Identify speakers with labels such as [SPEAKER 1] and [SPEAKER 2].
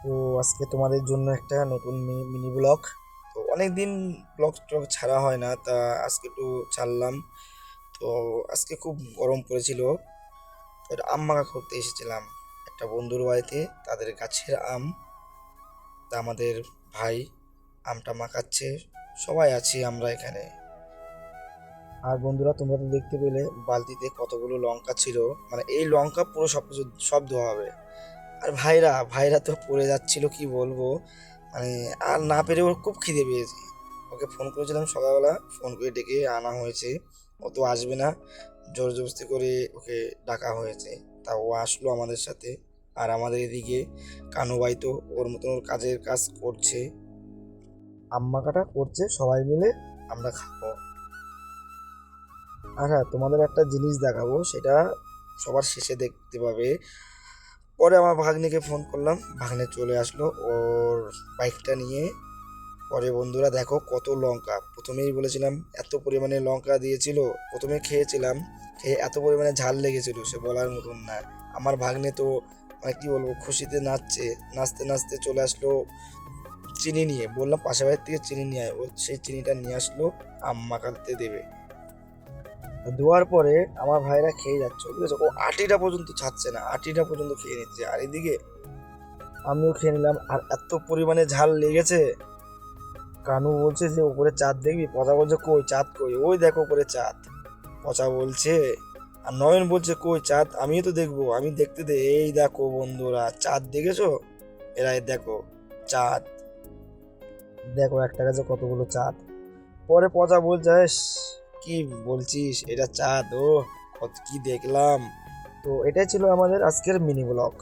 [SPEAKER 1] তো আজকে তোমাদের জন্য একটা নতুন মিনি ব্লগ। তো অনেকদিন ব্লগ টগ ছাড়া হয় না, তা আজকে একটু ছাড়লাম। তো আজকে খুব গরম পড়েছিল, তো একটা আম মাখা করতে এসেছিলাম একটা বন্ধুর বাড়িতে, তাদের গাছের আম। তা আমাদের ভাই আমটা মাখাচ্ছে, সবাই আছি আমরা এখানে। আর বন্ধুরা, তোমরা তো দেখতে পেলে বালতিতে কতগুলো লঙ্কা ছিল, মানে এই লঙ্কা পুরো সব কিছু সব ধোয়া হবে। আর ভাইরা ভাইরা তো পড়ে যাচ্ছিল, কি বলবো, মানে আর না পেরে ওর খুব খিদে পেয়েছে। ওকে ফোন করেছিলাম সকালবেলা, ফোন করে ডেকে আনা হয়েছে। ও তো আসবে না, জোর জবরদস্তি করে ওকে ডাকা হয়েছে। তা ও আসলো আমাদের সাথে। আর আমাদের এদিকে কানু ভাই তো ওর মতন ওর কাজের কাজ করছে, আম্মা কাটা করছে, সবাই মিলে আমরা খাবো। আর হ্যাঁ, তোমাদের একটা জিনিস দেখাবো, সেটা সবার শেষে দেখতে পাবে। পরে আমার ভাগ্নিকে ফোন করলাম, ভাগ্নে চলে আসলো ওর বাইকটা নিয়ে। পরে বন্ধুরা দেখো কত লঙ্কা, প্রথমেই বলেছিলাম এত পরিমাণে লঙ্কা দিয়েছিল। প্রথমে খেয়েছিলাম, খেয়ে এত পরিমাণে ঝাল লেগেছিল সে বলার মতন না। আমার ভাগ্নে তো মানে কি বলবো, খুশিতে নাচছে, নাচতে নাচতে চলে আসলো চিনি নিয়ে। বললাম পাশের বাড়ির থেকে চিনি নিয়ে আয়, ও সেই চিনিটা নিয়ে আসলো আম মাখাতে দেবে। ধোয়ার পরে আমার ভাইরা খেয়ে যাচ্ছে, বুঝেছো, ও আটিটা পর্যন্ত ছাড়ছে না, আটিটা পর্যন্ত খেয়ে নিচ্ছে। আর এদিকে আমিও খেয়ে নিলাম, আর এত পরিমাণে ঝাল লেগেছে। কানু বলছে যে উপরে চাঁদ দেখবি, পচা বলছে কই চাঁদ কই, ওই দেখো উপরে চাঁদ। পচা বলছে, আর নয়ন বলছে কই চাঁদ, আমিও তো দেখবো, আমি দেখতে দে। এই দেখো বন্ধুরা, চাঁদ দেখেছো? এরা এই দেখো চাঁদ, দেখো একটা গাছে কতগুলো চাঁদ। পরে পচা বলছে "ইস, কি বলছিস, এটা চাঁদ? ও কত কি দেখলাম।" তো এটাই ছিল আমাদের আজকের মিনি ব্লগ।